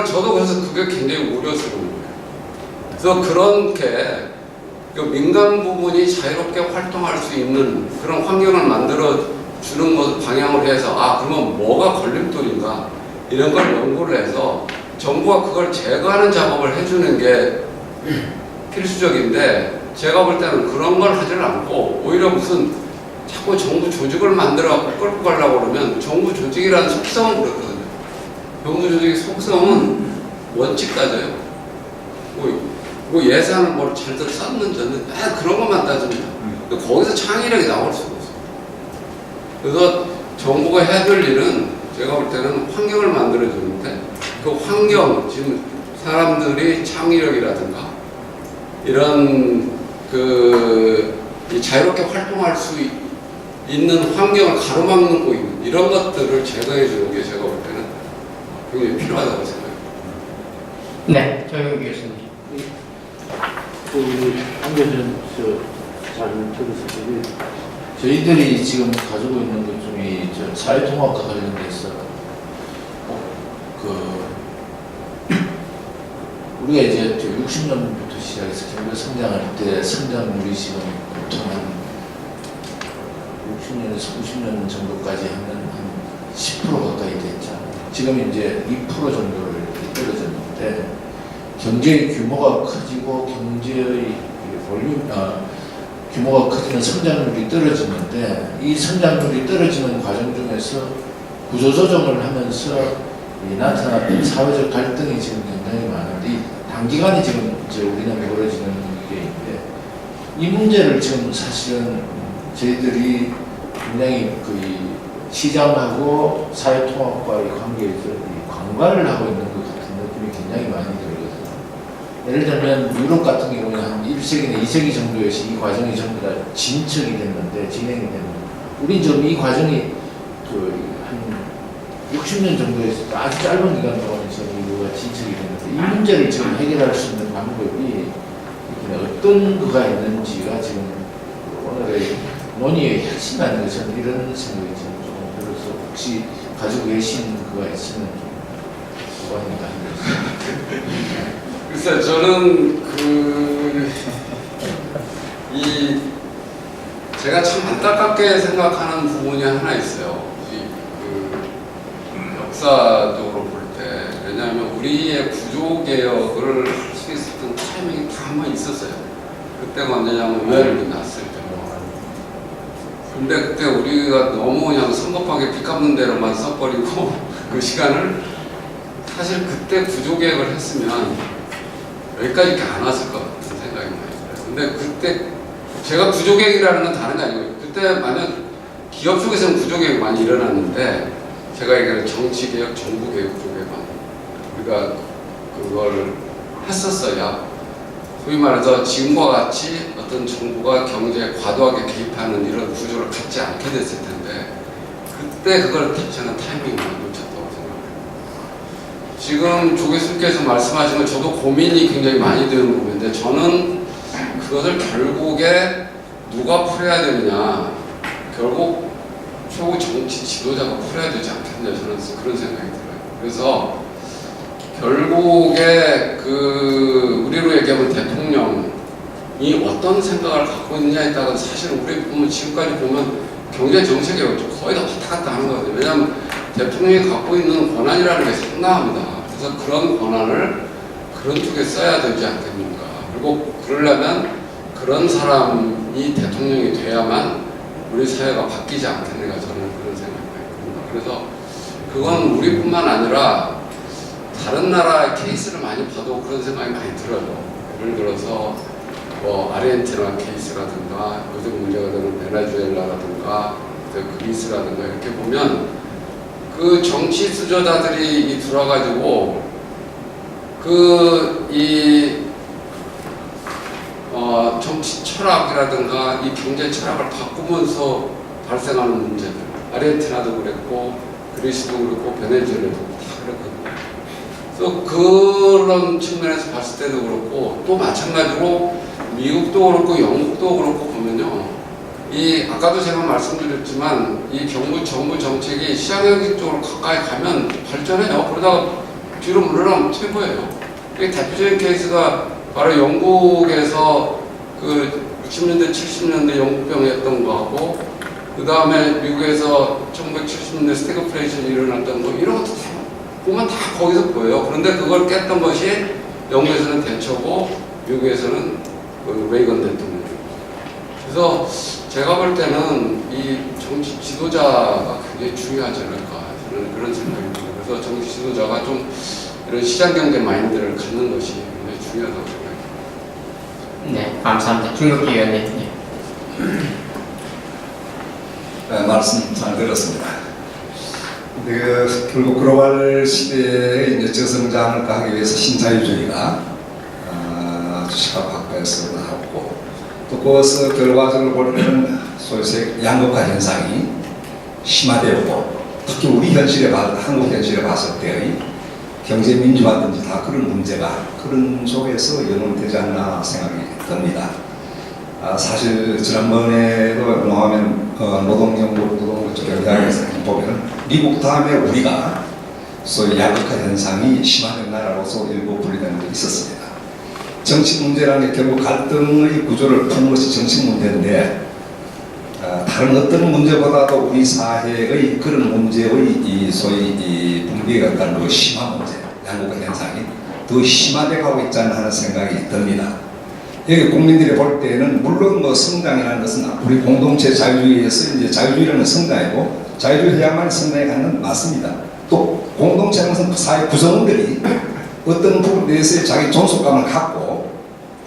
저도 그래서 그게 굉장히 우려스러운 거예요. 그래서 그렇게 그 민간 부분이 자유롭게 활동할 수 있는 그런 환경을 만들어 주는 것 방향으로 해서 그러면 뭐가 걸림돌인가 이런 걸 연구를 해서 정부가 그걸 제거하는 작업을 해주는 게 필수적인데 제가 볼 때는 그런 걸 하지를 않고 오히려 무슨 자꾸 정부 조직을 만들어 끌고 가려고 그러면 정부 조직이라는 속성은 그렇거든요. 정부 조직의 속성은 원칙 따져요. 뭐 예산을 뭘 잘들 썼는지 그런 것만 따집니다. 거기서 창의력이 나올 수가 없어요. 그래서 정부가 해야 될 일은 제가 볼 때는 환경을 만들어주는데 그 환경, 지금 사람들이 창의력이라든가 이런 이 자유롭게 활동할 수 있는 환경을 가로막는 거 있는 이런 것들을 제거해 주는 게 제가 볼 때는 굉장히 필요하다고 생각합니다. 네, 조영욱 교수님. 한계전 잘 들었을 때 저희들이 지금 가지고 있는 것 중에 사회통합과 관련돼서 우리가 이제 60년부터 시작해서 경제 성장할 때 성장률이 지금 보통 한 60년에서 90년 정도까지 하면 한 10% 가까이 됐잖아요. 지금 이제 2% 정도를 떨어졌는데 경제의 규모가 커지고 경제의 규모가 커지면 성장률이 떨어지는데 이 성장률이 떨어지는 과정 중에서 구조조정을 하면서 나타났던 사회적 갈등이 지금 굉장히 많은데 이 단기간에 지금 우리나라에 벌어지는 일인데 이 문제를 지금 사실은 저희들이 굉장히 시장하고 사회통합과의 관계에서 관과를 하고 있는 것 같은 느낌이 굉장히 많이 들거든요. 예를 들면 유럽 같은 경우는 한 1세기나 2세기 정도에서 이 과정이 전부 다 진척이 됐는데 진행이 됐는데 우린 지금 이 과정이 한 60년 정도에서 아주 짧은 기간 동안에 지금 이거가 진척이 됐는데 이 문제를 지금 해결할 수 있는 방법이 어떤 거가 있는지가 지금 오늘의 논의의 핵심 아닌가 저는 이런 생각이 지금 좀 들어서 혹시 가지고 계신 거가 있으면 좀 고맙니다. 글쎄 저는 제가 참 안타깝게 생각하는 부분이 하나 있어요. 역사적으로 볼 때 왜냐하면 우리의 구조개혁을 할 수 있었던 타이밍이 다 한 번 있었어요. 그때가 언제냐면 유엔이 났을 때. 근데 그때 우리가 너무 그냥 성급하게 피 갚는 대로만 써버리고 그 시간을 사실 그때 구조개혁을 했으면 여기까지 이렇게 안 왔을 것 같은 생각이 많이 들어요. 근데 그때 제가 구조개혁이라는 건 다른 게 아니고 그때 만약 기업 쪽에서는 구조개혁이 많이 일어났는데 제가 얘기하는 정치개혁, 정부개혁 쪽에만 우리가 그걸 했었어야 소위 말해서 지금과 같이 어떤 정부가 경제에 과도하게 개입하는 이런 구조를 갖지 않게 됐을 텐데 그때 그걸 대처하는 타이밍을 놓쳤다고 생각해요. 지금 조 교수님께서 말씀하신 건 저도 고민이 굉장히 많이 되는 부분인데 저는 그것을 결국에 누가 풀어야 되느냐 결국 최고 정치 지도자가 풀어야 되지 않겠냐 저는 그런 생각이 들어요. 그래서 결국에 우리로 얘기하면 대통령이 어떤 생각을 갖고 있느냐에 따라 사실 우리 보면 지금까지 보면 경제 정책이 거의 다 왔다 갔다 하는 거거든요. 왜냐하면 대통령이 갖고 있는 권한이라는 게 상당합니다. 그래서 그런 권한을 그런 쪽에 써야 되지 않겠습니까? 그리고 그러려면 그런 사람이 대통령이 돼야만 우리 사회가 바뀌지 않겠는가 저는 그런 생각이 듭니다. 그래서 그건 우리뿐만 아니라 다른 나라 케이스를 많이 봐도 그런 생각이 많이 들어요. 예를 들어서 아르헨티나 케이스라든가 요즘 문제가 되는 베네수엘라라든가 그리스라든가 이렇게 보면 그 정치 수저자들이 들어와가지고 정치 철학이라든가 이 경제 철학을 바꾸면서 발생하는 문제들 아르헨티나도 그랬고 그리스도 그렇고 베네수엘라도 다 그랬거든요. 그래서 그런 측면에서 봤을 때도 그렇고 또 마찬가지로 미국도 그렇고 영국도 그렇고 보면요. 아까도 제가 말씀드렸지만 이 정부 정책이 시장경제 쪽으로 가까이 가면 발전해요. 그러다가 뒤로 물러나면 최고예요. 그 대표적인 케이스가 바로 영국에서 그 60년대, 70년대 영국병이었던 거하고, 그 다음에 미국에서 1970년대 스태그플레이션이 일어났던 거, 이런 것도 다 보면 다 거기서 보여요. 그런데 그걸 깼던 것이 영국에서는 대처고, 미국에서는 그 레이건 대통령이고. 그래서 제가 볼 때는 이 정치 지도자가 굉장히 중요하지 않을까, 저는 그런 생각이 듭니다. 그래서 정치 지도자가 좀 이런 시장경제 마인드를 갖는 것이 굉장히 중요하다고 생각합니다. 네, 감사합니다. 중국기 의원님. 네. 네, 말씀 잘 들었습니다. 결국 글로벌 시대의 이제 저성장을 가기 위해서 신자유주의가 주식화 바꿔서 나왔고, 또 그것을 결과적으로 볼 때는 소위 양극화 현상이 심화되고, 특히 우리 현실에 한국 현실에 봤을 때의 경제 민주화든지 다 그런 문제가 그런 속에서 연원되지 않나 생각이 듭니다. 사실 지난번에도 농하면 노동연구 쪽에서 보면 미국 다음에 우리가 소위 양극화 현상이 심화된 나라로서 일부 분리되는 적이 있었습니다. 정치 문제라는 게 결국 갈등의 구조를 푸는 것이 정치 문제인데, 다른 어떤 문제보다도 우리 사회의 그런 문제의 이 소위 이 분리가 따른 심화 문제, 양극화 현상이 더 심화되어 가고 있지 않나 하는 생각이 듭니다. 여기 국민들이 볼 때는 물론 뭐 성장이라는 것은 우리 공동체 자유주의에서 이제 자유주의라는 성장이고, 자유주의야만 성장에 가는 건 맞습니다. 또 공동체는 것은 사회 구성원들이 어떤 부분에 대해서 자기 존속감을 갖고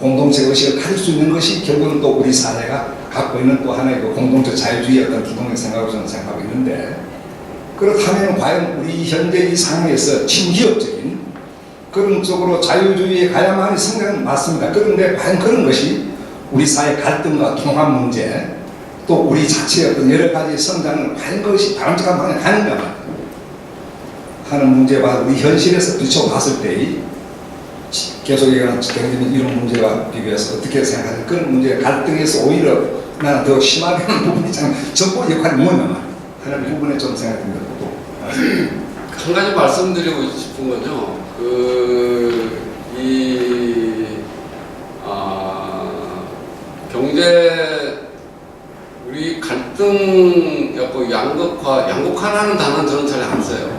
공동체 의식을 가질 수 있는 것이 결국은 또 우리 사회가 갖고 있는 또 하나의 그 공동체 자유주의의 어떤 기본적 생각으로 저는 생각하고 있는데, 그렇다면 과연 우리 현재 이 상황에서 친기업적인 그런 쪽으로 자유주의에 가야만이 성장은 맞습니다. 그런데 과연 그런 것이 우리 사회 갈등과 통합 문제, 또 우리 자체의 어떤 여러 가지 성장을 과연 그것이 바람직한 방향에 가는가 하는 문제와 우리 현실에서 비춰봤을 때의 계속 얘기하는 이런 문제와 비교해서 어떻게 생각하세요? 그런 문제 갈등에서 오히려 나는 더 심화되는 부분이 참 정보 역할이 뭐냐 하는 부분에 좀 생각이 듭니다. 한 가지 말씀드리고 싶은 건요. 경제 우리 갈등 양극화라는 단어는 저는 잘 안 써요.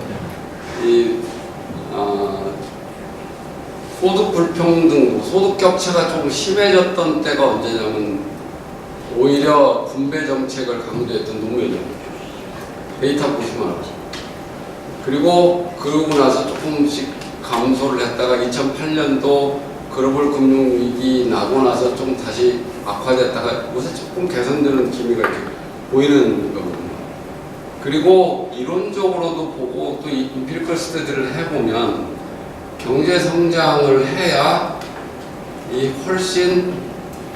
소득 불평등, 소득 격차가 좀 심해졌던 때가 언제냐면 오히려 분배 정책을 강조했던 노무현이에요. 데이터 보시면 알아요. 그리고 그러고 나서 조금씩 감소를 했다가 2008년도 글로벌 금융위기 나고 나서 좀 다시 악화됐다가 요새 조금 개선되는 기미가 이렇게 보이는 거거든요. 그리고 이론적으로도 보고 또 이 인피리컬 스터디를 해보면 경제 성장을 해야 훨씬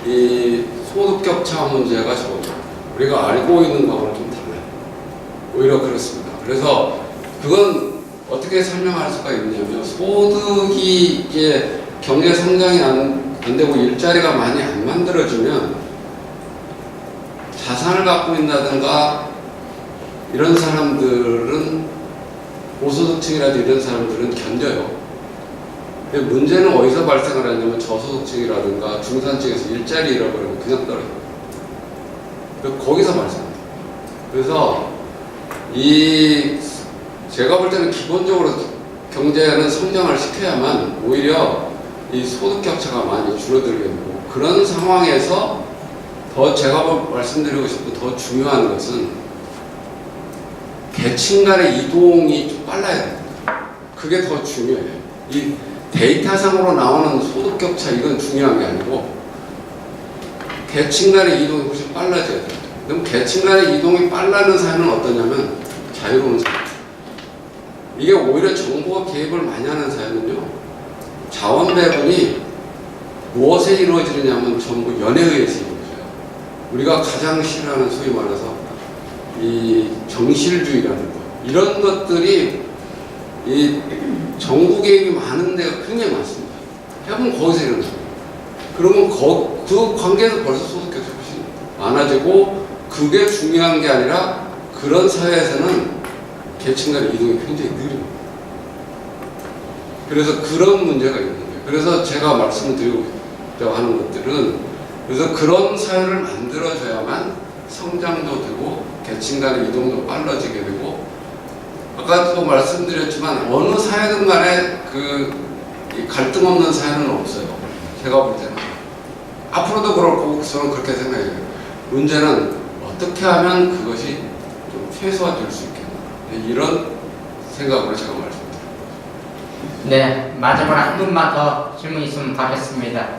이 소득 격차 문제가 적어져요. 우리가 알고 있는 거하고는 좀 달라요. 오히려 그렇습니다. 그래서 그건 어떻게 설명할 수가 있냐면, 소득이 이제 경제 성장이 안 되고 일자리가 많이 안 만들어지면 자산을 갖고 있다든가 이런 사람들은, 고소득층이라든지 이런 사람들은 견뎌요. 근데 문제는 어디서 발생을 하냐면 저소득층이라든가 중산층에서 일자리 잃어버리면 그냥 떨어져요. 거기서 발생합니다. 그래서 제가 볼 때는 기본적으로 경제는 성장을 시켜야만 오히려 이 소득 격차가 많이 줄어들게 되고, 그런 상황에서 더 제가 말씀드리고 싶은 더 중요한 것은 계층 간의 이동이 좀 빨라야 됩니다. 그게 더 중요해요. 이 데이터상으로 나오는 소득 격차 이건 중요한 게 아니고 계층 간의 이동이 훨씬 빨라져야 돼요. 그럼 계층 간의 이동이 빨라는 사회는 어떠냐면 자유로운 사회. 이게 오히려 정부가 개입을 많이 하는 사회는요, 자원 배분이 무엇에 이루어지느냐면 전부 연애에 의해서 이루어져요. 우리가 가장 싫어하는 소위 말해서 이 정실주의라는 것, 이런 것들이 이 정부 개입이 많은 데가 굉장히 많습니다. 해보면 거기서 일어나요. 그러면 그 관계에서 벌써 소득 격차가 훨씬 많아지고, 그게 중요한 게 아니라 그런 사회에서는 계층 간의 이동이 굉장히 느립니다. 그래서 그런 문제가 있는 거예요. 그래서 제가 말씀을 드리고자 하는 것들은 그래서 그런 사회를 만들어줘야만 성장도 되고 계층 간의 이동도 빨라지게 되고 아까도 말씀드렸지만 어느 사회든 간에 이 갈등 없는 사회는 없어요. 제가 볼 때는. 앞으로도 그럴 거고 저는 그렇게 생각해요. 문제는 어떻게 하면 그것이 좀 최소화될 수 있겠나. 이런 생각으로 제가 말씀드립니다. 네, 마지막으로 한 분만 더 질문 있으면 받겠습니다.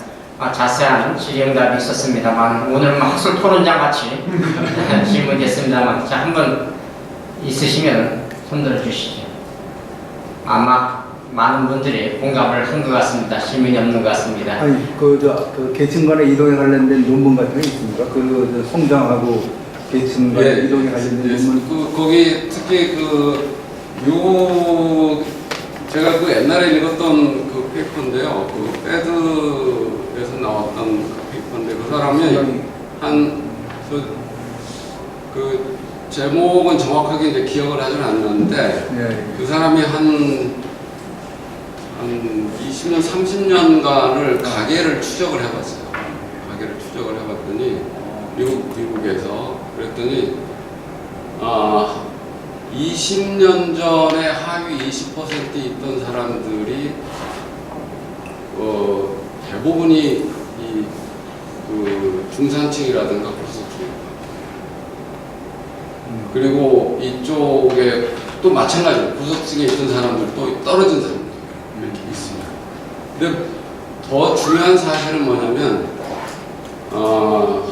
자세한 질의응답이 있었습니다만 오늘 학술 토론장 같이 질문이 있습니다만 자, 한 분 있으시면 손들어 주시죠. 아마 많은 분들이 공감을 한 것 같습니다. 질문이 없는 것 같습니다. 아니, 그 계층 간의 이동에 관련된 논문 같은 게 있습니까? 성장하고 계층 간의 이동에 관련된 논문. 거기 특히 제가 옛날에 읽었던 그 페이퍼인데요. 패드에서 나왔던 그 페이퍼인데 그 사람이 그 제목은 정확하게 이제 기억을 하지는 않는데 그 사람이 한 20년, 30년간을 가계를 추적을 해봤어요. 가계를 추적을 해봤더니 미국에서 그랬더니 20년 전에 하위 20% 있던 사람들이 대부분이 중산층이라든가 고소득층입니다. 그리고 이쪽에 또 마찬가지로 고소득층에 있던 사람들도 떨어진 사람들 이렇게 있습니다. 근데 더 중요한 사실은 뭐냐면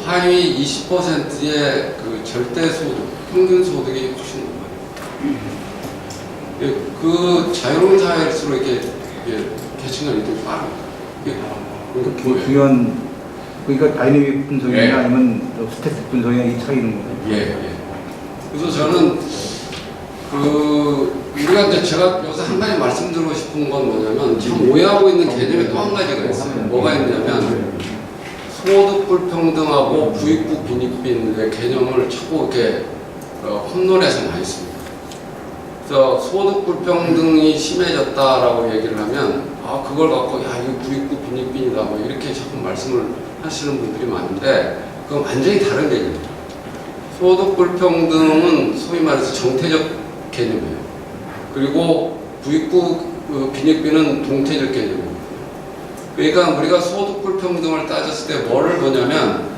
하위 20%의 그 절대 소득, 평균 소득이 훨씬 높아요. 그 자유로운 사회일수록 이렇게 계층간 이동이 빠릅니다. 중요한 그러니까 다이내믹 분석이나 예. 아니면 스태틱 분석이나 이 차이는 거예요. 예. 그래서 저는 우리가 이제 제가 여기서 한 가지 말씀드리고 싶은 건 뭐냐면 참 오해하고 있는 개념이 또 한 가지가 있어요. 뭐가 있냐면 소득 불평등하고 부익부 빈익빈의 개념을 자꾸 이렇게 혼돈해서 많이 씁니다. 그래서 소득 불평등이 심해졌다라고 얘기를 하면 그걸 갖고 이거 부익부 빈익빈이다 뭐 이렇게 자꾸 말씀을 하시는 분들이 많은데 그건 완전히 다른 개념이에요. 소득 불평등은 소위 말해서 정태적 개념이에요. 그리고 부익부 빈익빈은 동태적 개념입니다. 그러니까 우리가 소득 불평등을 따졌을 때 뭐를 보냐면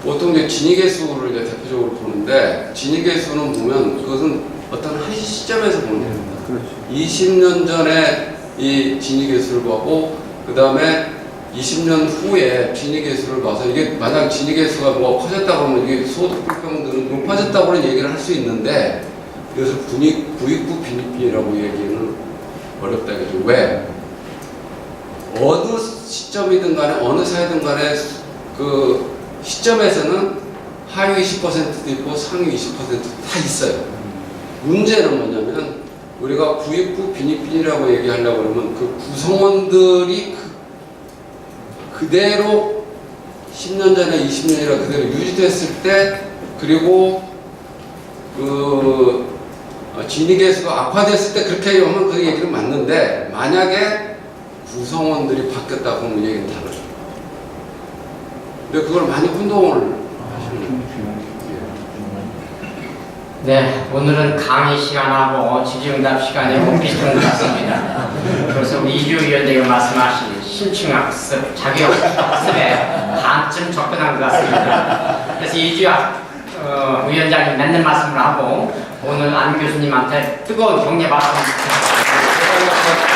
보통 이제 진위계수를 이제 대표적으로 보는데 진위계수는 보면 그것은 어떤 한 시점에서 보는 겁니다. 그렇죠. 20년 전에 이 진위계수를 보고 그 다음에 20년 후에 진위계수를 봐서 이게 만약 진위계수가 뭐 커졌다 그러면 이게 소득 불평등은 높아졌다고는 얘기를 할 수 있는데 그래서 부익부 빈익빈이라고 얘기는 어렵다 이거죠. 왜? 어느 시점이든 간에 어느 사회든 간에 그 시점에서는 하위 20%도 있고 상위 20%도 다 있어요. 문제는 뭐냐면 우리가 부익부 빈익빈이라고 얘기하려고 그러면 그 구성원들이 그대로 10년 전에 20년이라 그대로 유지됐을 때 그리고 진위계수가 악화됐을 때 그렇게 하면 그 얘기는 맞는데 만약에 구성원들이 바뀌었다 그러면 얘기는 다르죠. 근데 그걸 많이 혼동을 하시는 거예요. 네, 오늘은 강의 시간하고 질의응답 시간이 오피스톤 같습니다. 그래서 우리 이주 위원장이 말씀하신 신층학습, 자기학습에 반쯤 접근한 것 같습니다. 그래서 이주 위원장이 맺는 말씀을 하고 오늘 안 교수님한테 뜨거운 격려 말씀 부탁드립니다.